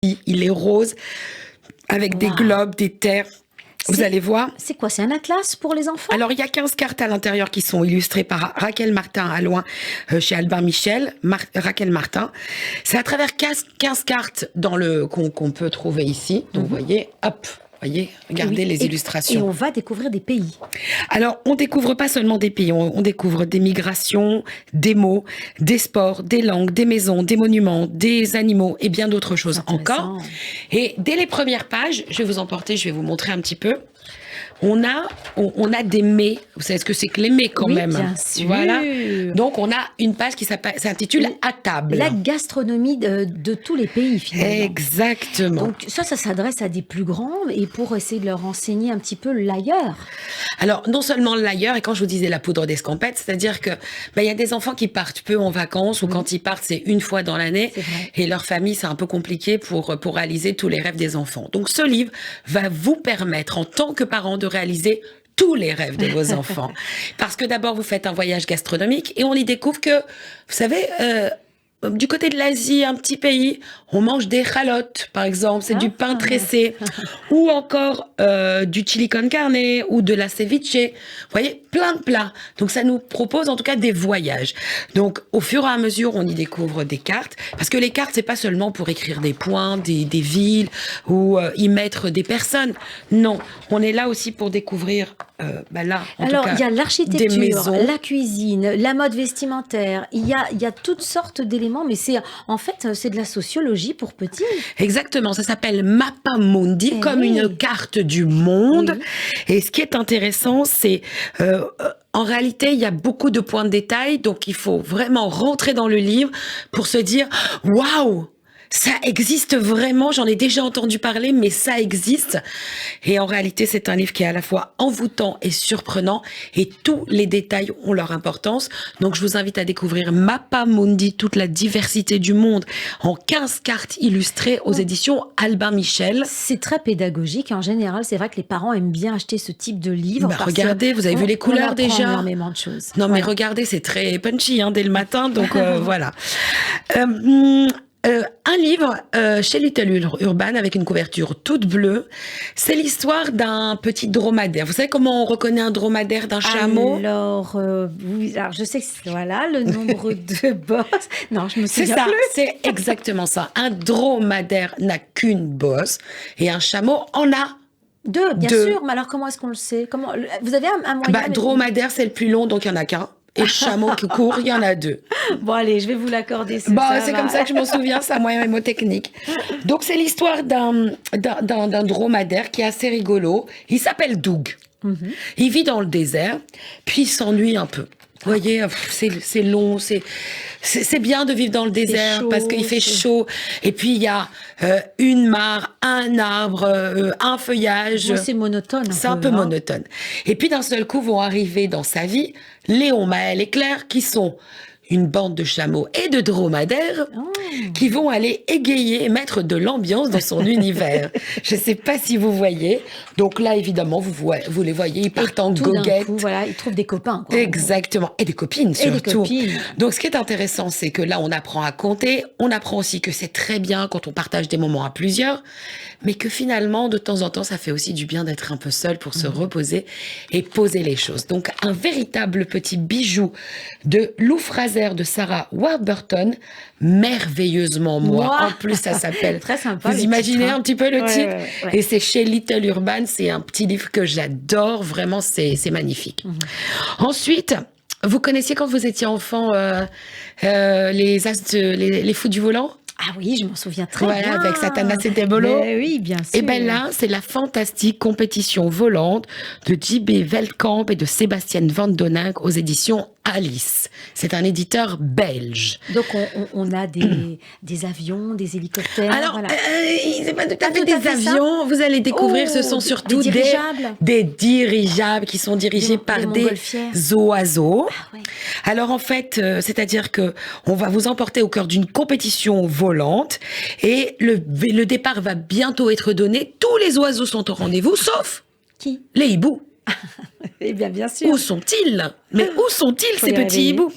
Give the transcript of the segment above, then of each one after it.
il est rose, avec des globes, des terres. Vous allez voir. C'est quoi? C'est un atlas pour les enfants? Alors, il y a 15 cartes à l'intérieur qui sont illustrées par Raquel Martin à Loin, chez Albin Michel. Raquel Martin. C'est à travers 15 cartes qu'on peut trouver ici. Donc, vous voyez, hop. Voyez, regardez les illustrations. Et on va découvrir des pays. Alors, on découvre pas seulement des pays, on découvre des migrations, des mots, des sports, des langues, des maisons, des monuments, des animaux et bien d'autres choses encore. Et dès les premières pages, je vais vous emporter, je vais vous montrer un petit peu. On a des mets. Vous savez ce que c'est que les mets quand même? Bien sûr. Voilà. Donc, on a une page qui s'intitule « À table ». La gastronomie de tous les pays, finalement. Exactement. Donc, ça s'adresse à des plus grands et pour essayer de leur enseigner un petit peu l'ailleurs. Alors, non seulement l'ailleurs, et quand je vous disais la poudre d'escampette, c'est-à-dire que y a des enfants qui partent peu en vacances, ou quand ils partent, c'est une fois dans l'année, et leur famille, c'est un peu compliqué pour réaliser tous les rêves des enfants. Donc, ce livre va vous permettre, en tant que parent, de réaliser tous les rêves de vos enfants. Parce que d'abord, vous faites un voyage gastronomique et on y découvre que, vous savez, du côté de l'Asie, un petit pays, on mange des chalotes, par exemple, c'est du pain tressé, ou encore du chili con carne, ou de la ceviche. Vous voyez, plein de plats. Donc, ça nous propose en tout cas des voyages. Donc, au fur et à mesure, on y découvre des cartes, parce que les cartes, c'est pas seulement pour écrire des points, des villes, ou y mettre des personnes. Non, on est là aussi pour découvrir, là, en tout cas, il y a l'architecture, des maisons. la cuisine, la mode vestimentaire. Il y a toutes sortes d'éléments, mais c'est de la sociologie pour petits. Exactement, ça s'appelle Mappamundi, comme une carte du monde. Oui. Et ce qui est intéressant, c'est en réalité, il y a beaucoup de points de détail, donc il faut vraiment rentrer dans le livre pour se dire « Waouh !» Ça existe vraiment, j'en ai déjà entendu parler, mais ça existe. Et en réalité, c'est un livre qui est à la fois envoûtant et surprenant, et tous les détails ont leur importance. Donc, je vous invite à découvrir Mappamundi, toute la diversité du monde, en 15 cartes illustrées aux éditions Albin Michel. C'est très pédagogique. En général, c'est vrai que les parents aiment bien acheter ce type de livre. Regardez, vous avez vu les couleurs déjà. Énormément de choses. Non, mais regardez, c'est très punchy dès le matin, donc voilà. Un livre chez Little Urban avec une couverture toute bleue. C'est l'histoire d'un petit dromadaire. Vous savez comment on reconnaît un dromadaire d'un chameau? Alors, je sais que c'est le nombre de bosses. Non, je me souviens plus. C'est exactement ça. Un dromadaire n'a qu'une bosse et un chameau en a deux, bien sûr. Mais alors, comment est-ce qu'on le sait? Vous avez un moyen? Dromadaire, c'est le plus long, donc il n'y en a qu'un. Et chameau qui court, il y en a deux. Bon, allez, je vais vous l'accorder. C'est comme ça que je m'en souviens, c'est un moyen mémotechnique. Donc, c'est l'histoire d'un dromadaire qui est assez rigolo. Il s'appelle Doug. Il vit dans le désert, puis il s'ennuie un peu. Vous voyez, c'est long, c'est bien de vivre dans le désert parce qu'il fait chaud. Et puis, il y a une mare, un arbre, un feuillage. C'est monotone. C'est un peu monotone. Et puis, d'un seul coup, vont arriver dans sa vie Léon, Maël et Claire, qui sont une bande de chameaux et de dromadaires qui vont aller égayer et mettre de l'ambiance dans son univers. Je ne sais pas si vous voyez. Donc là, évidemment, vous les voyez, ils partent en goguette. Coup, ils trouvent des copains. Exactement. Et des copines, surtout. Et des copines. Donc, ce qui est intéressant, c'est que là, on apprend à compter. On apprend aussi que c'est très bien quand on partage des moments à plusieurs. Mais que finalement, de temps en temps, ça fait aussi du bien d'être un peu seul pour se reposer et poser les choses. Donc, un véritable petit bijou de Lou Fraser de Sarah Warburton, merveilleusement moi. En plus, ça s'appelle. Très sympa. Vous imaginez un petit peu le titre? Ouais. Et c'est chez Little Urban. C'est un petit livre que j'adore. Vraiment, c'est magnifique. Ensuite, vous connaissiez quand vous étiez enfant les fous du volant? Ah oui, je m'en souviens très bien. Avec Satanas et Debolo. Oui, bien sûr. Et bien là, c'est la fantastique compétition volante de J.B. Veldkamp et de Sébastien Van Donink aux éditions Alice. C'est un éditeur belge. Donc, on a des avions, des hélicoptères. Alors, c'est pas tout à fait des avions. Vous allez découvrir, ce sont surtout des dirigeables qui sont dirigés par des oiseaux. Ah, ouais. Alors, en fait, c'est-à-dire que on va vous emporter au cœur d'une compétition volante et le départ va bientôt être donné. Tous les oiseaux sont au rendez-vous, sauf qui? Les hiboux. Eh bien sûr. Où sont-ils? Mais où sont-ils, Faut ces les petits réveiller. hiboux?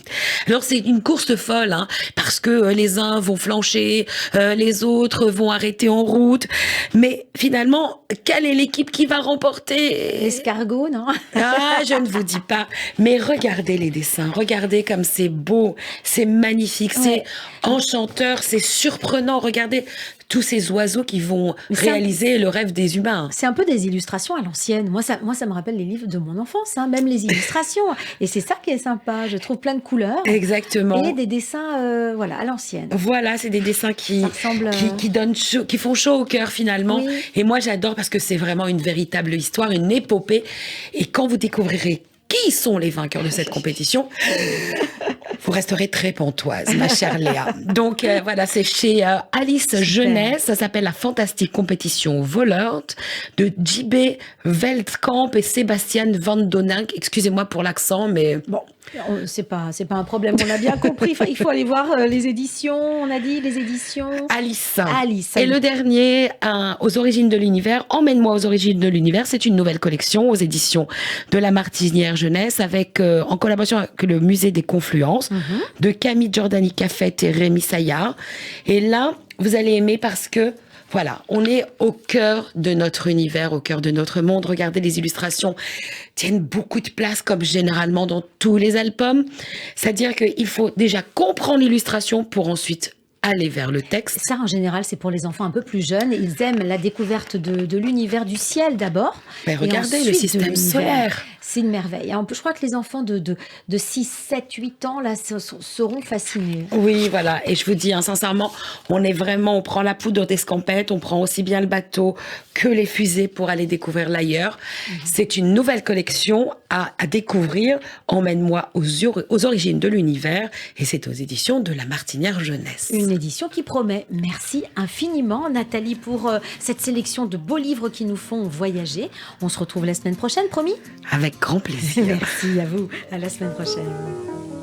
Alors, c'est une course folle, hein, parce que les uns vont flancher, les autres vont arrêter en route. Mais finalement, quelle est l'équipe qui va remporter? L'escargot, non? Ah, je ne vous dis pas. Mais regardez les dessins. Regardez comme c'est beau, c'est magnifique, c'est Ouais. enchanteur, c'est surprenant. Regardez tous ces oiseaux qui vont Mais c'est un- réaliser le rêve des humains. C'est un peu des illustrations à l'ancienne. Moi, ça me rappelle les livres de mon enfance, hein, même les illustrations. Et c'est ça qui est sympa. Je trouve plein de couleurs Exactement. et des dessins voilà, à l'ancienne. Voilà, c'est des dessins qui, Ça ressemble, qui donnent chaud, qui font chaud au cœur finalement. Oui. Et moi, j'adore parce que c'est vraiment une véritable histoire, une épopée. Et quand vous découvrirez qui sont les vainqueurs de cette compétition, vous resterez très pantoise, ma chère Léa. Donc voilà, c'est chez Alice Super. Jeunesse. Ça s'appelle La Fantastique Compétition Volante de JB Veldkamp et Sébastien Van Donink. Excusez-moi pour l'accent, mais Bon, c'est pas un problème, on l'a bien compris. Enfin, il faut aller voir les éditions, on a dit les éditions. Alice. Alice. Et le dernier, aux origines de l'univers, Emmène-moi aux origines de l'univers, c'est une nouvelle collection aux éditions de La Martinière Jeunesse avec, en collaboration avec le Musée des Confluences de Camille Giordani Cafette et Rémi Saillard. Et là, vous allez aimer parce que voilà, on est au cœur de notre univers, au cœur de notre monde. Regardez, les illustrations tiennent beaucoup de place, comme généralement dans tous les albums. C'est-à-dire qu'il faut déjà comprendre l'illustration pour ensuite aller vers le texte. Ça, en général, c'est pour les enfants un peu plus jeunes. Ils aiment la découverte de l'univers du ciel d'abord. Mais et regardez ensuite le de système l'univers. solaire. C'est une merveille. Et je crois que les enfants de 6, 7, 8 ans là, seront fascinés. Oui, voilà. Et je vous dis, hein, sincèrement, on prend la poudre d'escampette, on prend aussi bien le bateau que les fusées pour aller découvrir l'ailleurs. C'est une nouvelle collection à découvrir. Emmène-moi aux origines de l'univers. Et c'est aux éditions de La Martinière Jeunesse. Une édition qui promet. Merci infiniment, Nathalie, pour cette sélection de beaux livres qui nous font voyager. On se retrouve la semaine prochaine, promis? Avec grand plaisir. Merci à vous. À la semaine prochaine.